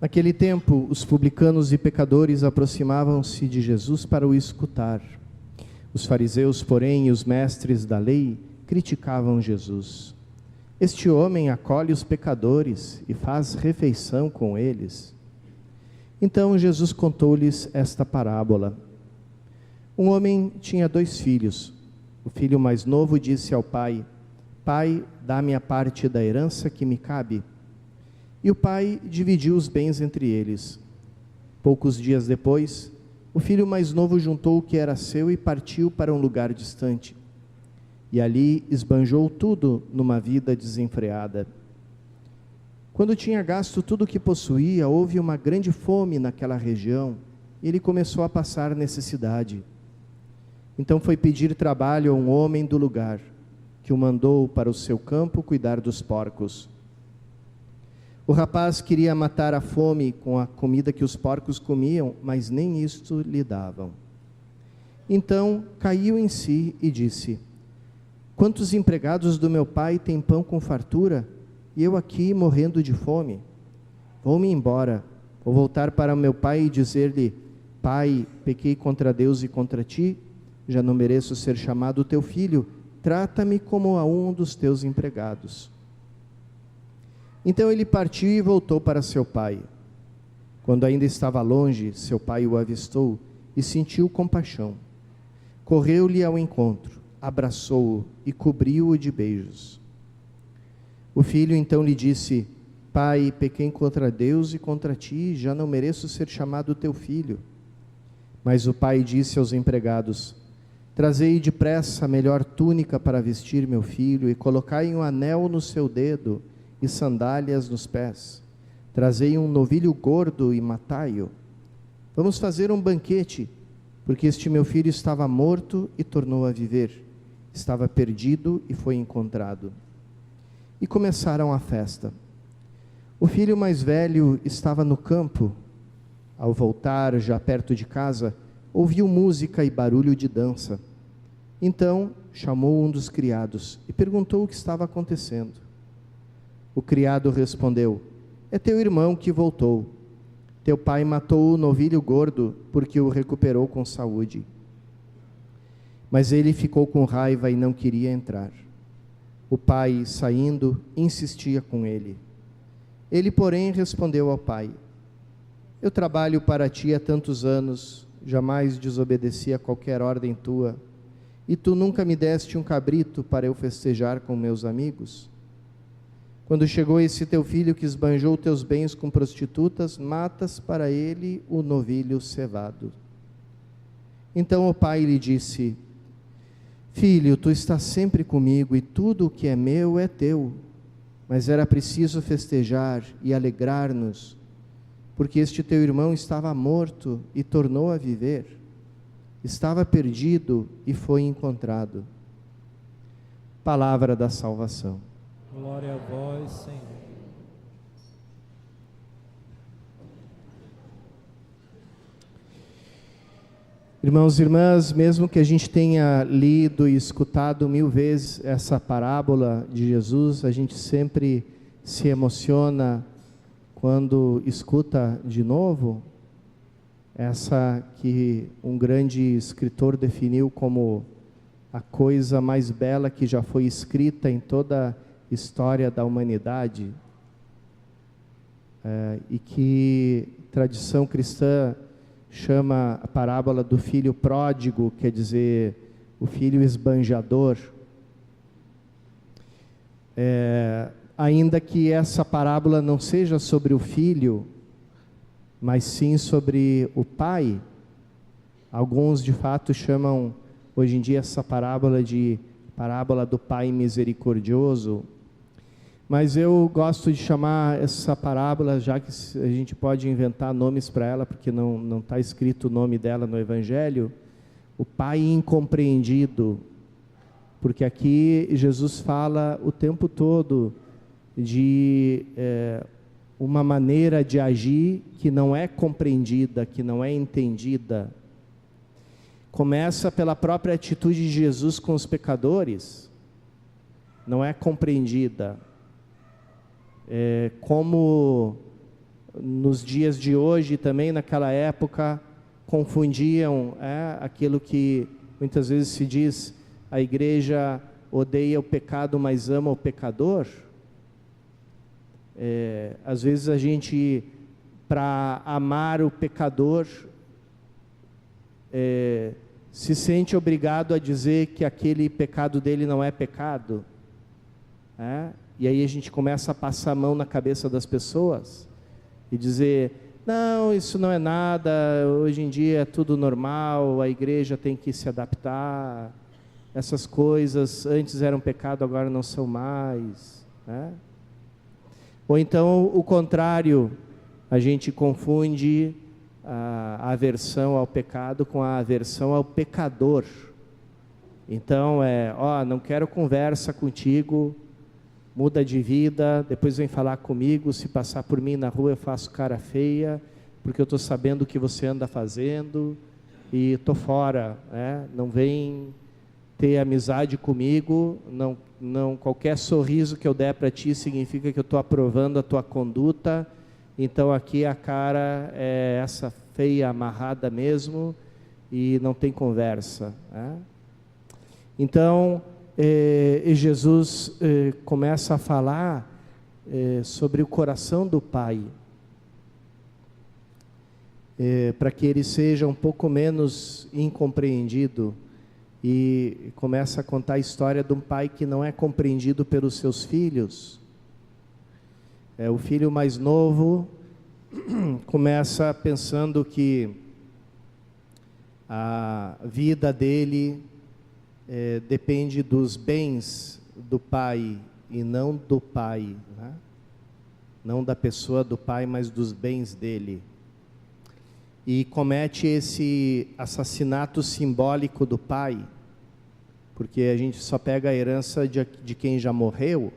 Naquele tempo, os publicanos e pecadores aproximavam-se de Jesus para o escutar. Os fariseus, porém, e os mestres da lei criticavam Jesus. Este homem acolhe os pecadores e faz refeição com eles. Então Jesus contou-lhes esta parábola. Um homem tinha 2 filhos. O filho mais novo disse ao pai: Pai, dá-me a parte da herança que me cabe. E o pai dividiu os bens entre eles. Poucos dias depois, o filho mais novo juntou o que era seu e partiu para um lugar distante. E ali esbanjou tudo numa vida desenfreada. Quando tinha gasto tudo o que possuía, houve uma grande fome naquela região, e ele começou a passar necessidade. Então foi pedir trabalho a um homem do lugar, que o mandou para o seu campo cuidar dos porcos. O rapaz queria matar a fome com a comida que os porcos comiam, mas nem isto lhe davam. Então caiu em si e disse: Quantos empregados do meu pai têm pão com fartura, e eu aqui morrendo de fome? Vou-me embora, vou voltar para meu pai e dizer-lhe: Pai, pequei contra Deus e contra ti, já não mereço ser chamado teu filho, trata-me como a um dos teus empregados. Então ele partiu e voltou para seu pai. Quando ainda estava longe, seu pai o avistou e sentiu compaixão. Correu-lhe ao encontro, abraçou-o e cobriu-o de beijos. O filho então lhe disse: Pai, pequei contra Deus e contra ti, já não mereço ser chamado teu filho. Mas o pai disse aos empregados: Trazei depressa a melhor túnica para vestir meu filho e colocai um anel no seu dedo e sandálias nos pés. Trazei um novilho gordo e matai-o. Vamos fazer um banquete, porque este meu filho estava morto e tornou a viver. Estava perdido e foi encontrado. E começaram a festa. O filho mais velho estava no campo. Ao voltar, já perto de casa, ouviu música e barulho de dança. Então chamou um dos criados e perguntou o que estava acontecendo. O criado respondeu: É teu irmão que voltou. Teu pai matou o novilho gordo, porque o recuperou com saúde. Mas ele ficou com raiva e não queria entrar. O pai, saindo, insistia com ele. Ele, porém, respondeu ao pai: Eu trabalho para ti há tantos anos, jamais desobedeci a qualquer ordem tua, e tu nunca me deste um cabrito para eu festejar com meus amigos? Quando chegou esse teu filho que esbanjou teus bens com prostitutas, matas para ele o novilho cevado. Então o pai lhe disse: Filho, tu estás sempre comigo e tudo o que é meu é teu. Mas era preciso festejar e alegrar-nos, porque este teu irmão estava morto e tornou a viver. Estava perdido e foi encontrado. Palavra da salvação. Glória a vós, Senhor. Irmãos e irmãs, mesmo que a gente tenha lido e escutado 1000 vezes essa parábola de Jesus, a gente sempre se emociona quando escuta de novo essa que um grande escritor definiu como a coisa mais bela que já foi escrita em toda a história da humanidade, e que tradição cristã chama a parábola do filho pródigo, quer dizer, o filho esbanjador. Ainda que essa parábola não seja sobre o filho, mas sim sobre o pai, alguns de fato chamam hoje em dia essa parábola de parábola do pai misericordioso, mas eu gosto de chamar essa parábola, já que a gente pode inventar nomes para ela, porque não está escrito o nome dela no Evangelho, o pai incompreendido, porque aqui Jesus fala o tempo todo de uma maneira de agir que não é compreendida, que não é entendida. Começa pela própria atitude de Jesus com os pecadores, não é compreendida. Como nos dias de hoje também, naquela época, confundiam aquilo que muitas vezes se diz, a igreja odeia o pecado, mas ama o pecador. Às vezes a gente, para amar o pecador, se sente obrigado a dizer que aquele pecado dele não é pecado. E aí a gente começa a passar a mão na cabeça das pessoas e dizer, não, isso não é nada, hoje em dia é tudo normal, a igreja tem que se adaptar, essas coisas antes eram pecado, agora não são mais. Ou então o contrário, a gente confunde a aversão ao pecado com a aversão ao pecador. Então não quero conversa contigo, muda de vida, depois vem falar comigo, se passar por mim na rua eu faço cara feia, porque eu estou sabendo o que você anda fazendo, e estou fora, não vem ter amizade comigo, não, qualquer sorriso que eu der para ti significa que eu estou aprovando a tua conduta, então aqui a cara é essa feia, amarrada mesmo, e não tem conversa. Então, Jesus começa a falar sobre o coração do Pai, para que ele seja um pouco menos incompreendido, e começa a contar a história de um pai que não é compreendido pelos seus filhos. O filho mais novo começa pensando que a vida dele depende dos bens do pai e não do pai, não da pessoa do pai, mas dos bens dele. E comete esse assassinato simbólico do pai, porque a gente só pega a herança de quem já morreu,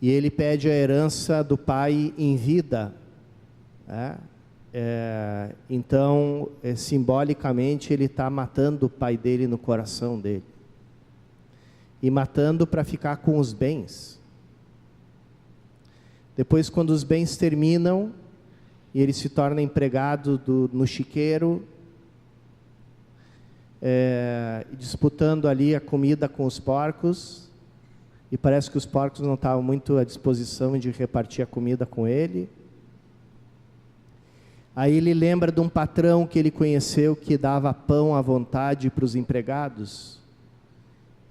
e ele pede a herança do pai em vida, então, simbolicamente, ele está matando o pai dele no coração dele, e matando para ficar com os bens. Depois, quando os bens terminam, e ele se torna empregado no chiqueiro, disputando ali a comida com os porcos, e parece que os porcos não estavam muito à disposição de repartir a comida com ele. Aí ele lembra de um patrão que ele conheceu, que dava pão à vontade para os empregados,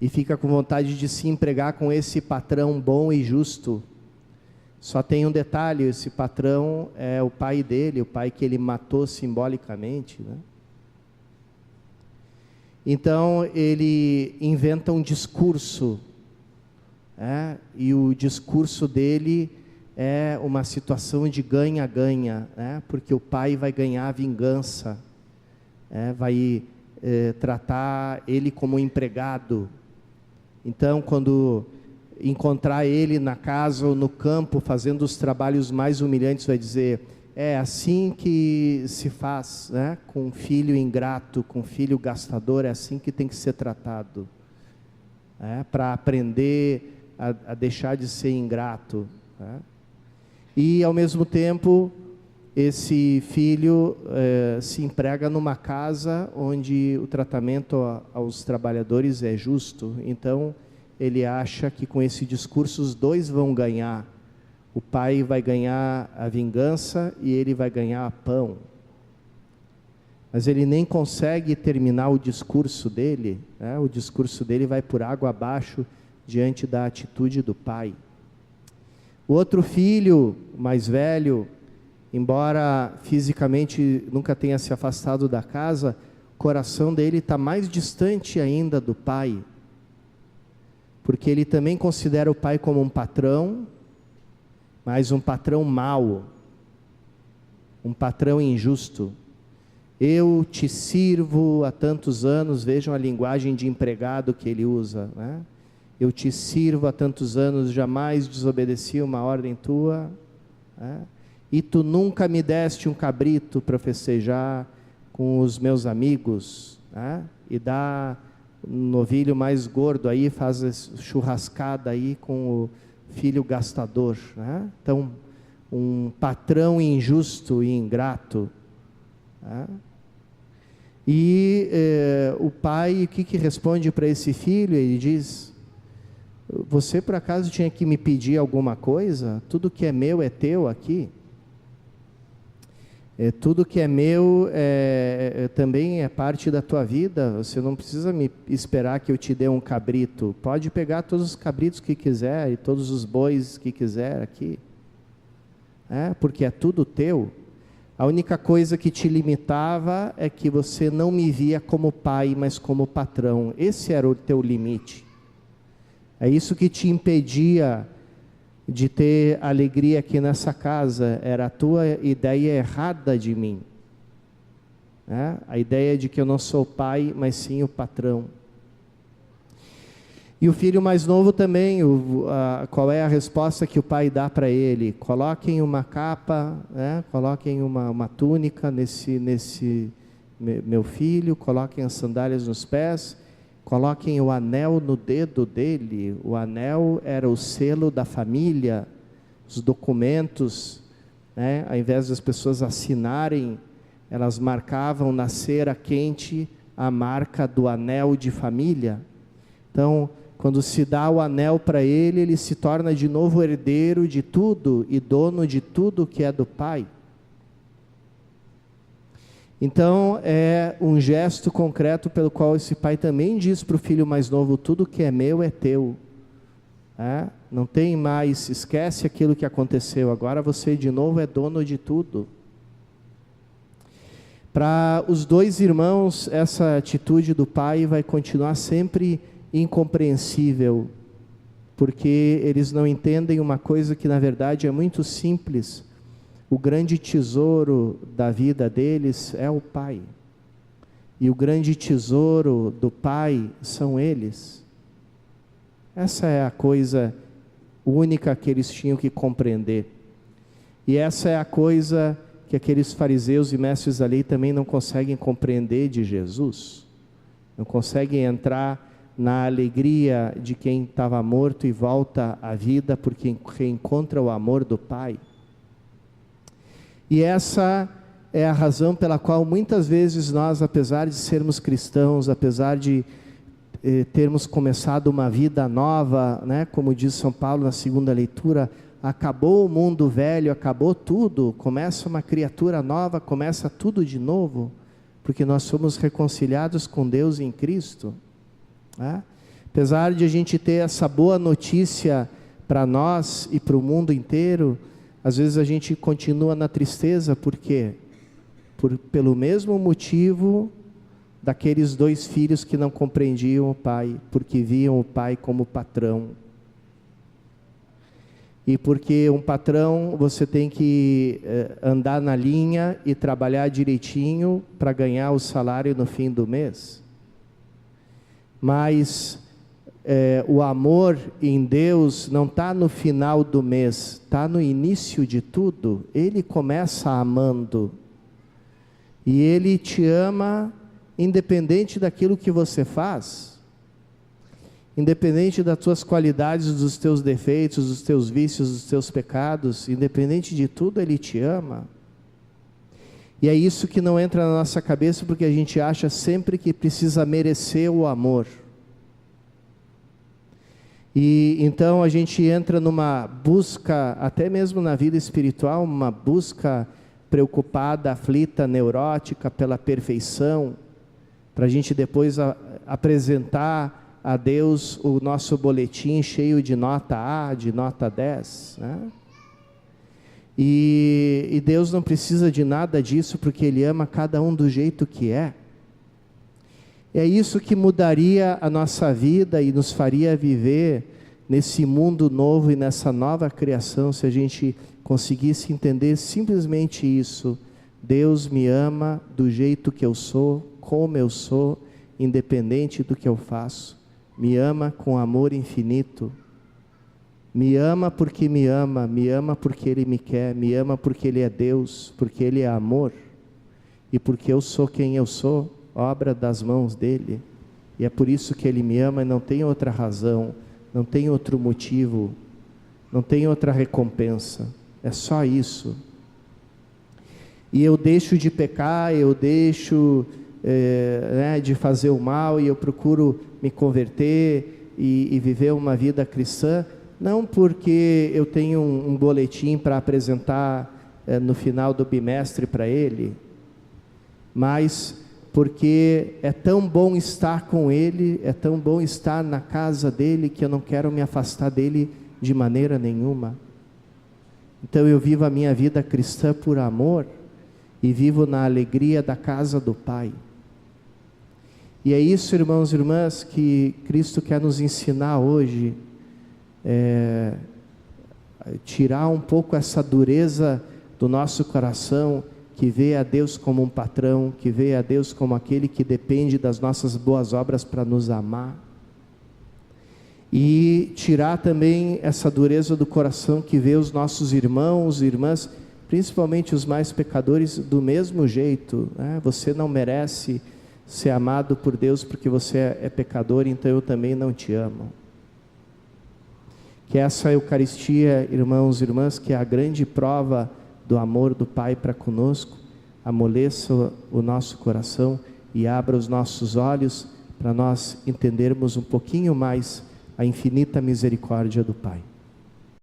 e fica com vontade de se empregar com esse patrão bom e justo. Só tem um detalhe, esse patrão é o pai dele, o pai que ele matou simbolicamente, Então ele inventa um discurso, e o discurso dele é uma situação de ganha-ganha, porque o pai vai ganhar a vingança, vai tratar ele como empregado. Então, quando encontrar ele na casa ou no campo, fazendo os trabalhos mais humilhantes, vai dizer, é assim que se faz, com um filho ingrato, com um filho gastador, é assim que tem que ser tratado, para aprender a deixar de ser ingrato. E, ao mesmo tempo, esse filho se emprega numa casa onde o tratamento aos trabalhadores é justo. Então, ele acha que com esse discurso os dois vão ganhar. O pai vai ganhar a vingança e ele vai ganhar pão. Mas ele nem consegue terminar o discurso dele, o discurso dele vai por água abaixo diante da atitude do pai. O outro filho, mais velho, embora fisicamente nunca tenha se afastado da casa, o coração dele está mais distante ainda do pai, porque ele também considera o pai como um patrão, mas um patrão mau, um patrão injusto. Eu te sirvo há tantos anos, vejam a linguagem de empregado que ele usa, Eu te sirvo há tantos anos, jamais desobedeci uma ordem tua, e tu nunca me deste um cabrito para festejar com os meus amigos, e dá um novilho mais gordo aí, faz churrascada aí com o filho gastador, Então, um patrão injusto e ingrato. Tá? E o pai, o que responde para esse filho? Ele diz: você por acaso tinha que me pedir alguma coisa? Tudo que é meu é teu aqui. Tudo que é meu também é parte da tua vida. Você não precisa me esperar que eu te dê um cabrito. Pode pegar todos os cabritos que quiser e todos os bois que quiser aqui. Porque é tudo teu. A única coisa que te limitava é que você não me via como pai, mas como patrão. Esse era o teu limite. É isso que te impedia de ter alegria aqui nessa casa. Era a tua ideia errada de mim. A ideia de que eu não sou o pai, mas sim o patrão. E o filho mais novo também, qual é a resposta que o pai dá para ele? Coloquem uma capa, coloquem uma túnica nesse meu filho, coloquem as sandálias nos pés, coloquem o anel no dedo dele. O anel era o selo da família, os documentos, ao invés das pessoas assinarem, elas marcavam na cera quente a marca do anel de família. Então, quando se dá o anel para ele, ele se torna de novo herdeiro de tudo e dono de tudo que é do pai. Então, é um gesto concreto pelo qual esse pai também diz para o filho mais novo: tudo que é meu é teu. Não tem mais, esquece aquilo que aconteceu, agora você de novo é dono de tudo. Para os dois irmãos, essa atitude do pai vai continuar sempre incompreensível, porque eles não entendem uma coisa que na verdade é muito simples. O grande tesouro da vida deles é o pai, e o grande tesouro do pai são eles. Essa é a coisa única que eles tinham que compreender, e essa é a coisa que aqueles fariseus e mestres da lei também não conseguem compreender de Jesus, não conseguem entrar na alegria de quem estava morto e volta à vida porque reencontra o amor do Pai. E essa é a razão pela qual muitas vezes nós, apesar de sermos cristãos, apesar de termos começado uma vida nova, como diz São Paulo na segunda leitura, acabou o mundo velho, acabou tudo, começa uma criatura nova, começa tudo de novo, porque nós somos reconciliados com Deus em Cristo. Apesar de a gente ter essa boa notícia para nós e para o mundo inteiro, às vezes a gente continua na tristeza. Por quê? Pelo mesmo motivo daqueles dois filhos que não compreendiam o pai, porque viam o pai como patrão. E porque um patrão, você tem que andar na linha e trabalhar direitinho para ganhar o salário no fim do mês. Mas o amor em Deus não está no final do mês, está no início de tudo. Ele começa amando, e Ele te ama independente daquilo que você faz, independente das tuas qualidades, dos teus defeitos, dos teus vícios, dos teus pecados, independente de tudo, Ele te ama. E é isso que não entra na nossa cabeça, porque a gente acha sempre que precisa merecer o amor. E então a gente entra numa busca, até mesmo na vida espiritual, uma busca preocupada, aflita, neurótica pela perfeição, para a gente depois apresentar a Deus o nosso boletim cheio de nota A, de nota 10, E Deus não precisa de nada disso, porque Ele ama cada um do jeito que é. É isso que mudaria a nossa vida e nos faria viver nesse mundo novo e nessa nova criação, se a gente conseguisse entender simplesmente isso: Deus me ama do jeito que eu sou, como eu sou, independente do que eu faço. Me ama com amor infinito. Me ama porque me ama porque Ele me quer, me ama porque Ele é Deus, porque Ele é amor, e porque eu sou quem eu sou, obra das mãos dEle. E é por isso que Ele me ama, e não tem outra razão, não tem outro motivo, não tem outra recompensa. É só isso. e eu deixo de pecar, eu deixo de fazer o mal, e eu procuro me converter e viver uma vida cristã, não porque eu tenho um boletim para apresentar no final do bimestre para ele, mas porque é tão bom estar com ele, é tão bom estar na casa dele, que eu não quero me afastar dele de maneira nenhuma. Então eu vivo a minha vida cristã por amor, e vivo na alegria da casa do Pai. E é isso, irmãos e irmãs, que Cristo quer nos ensinar hoje, tirar um pouco essa dureza do nosso coração, que vê a Deus como um patrão, que vê a Deus como aquele que depende das nossas boas obras para nos amar, e tirar também essa dureza do coração que vê os nossos irmãos e irmãs, principalmente os mais pecadores, do mesmo jeito, né? Você não merece ser amado por Deus porque você é pecador, então eu também não te amo. Que essa Eucaristia, irmãos e irmãs, que é a grande prova do amor do Pai para conosco, amoleça o nosso coração e abra os nossos olhos para nós entendermos um pouquinho mais a infinita misericórdia do Pai.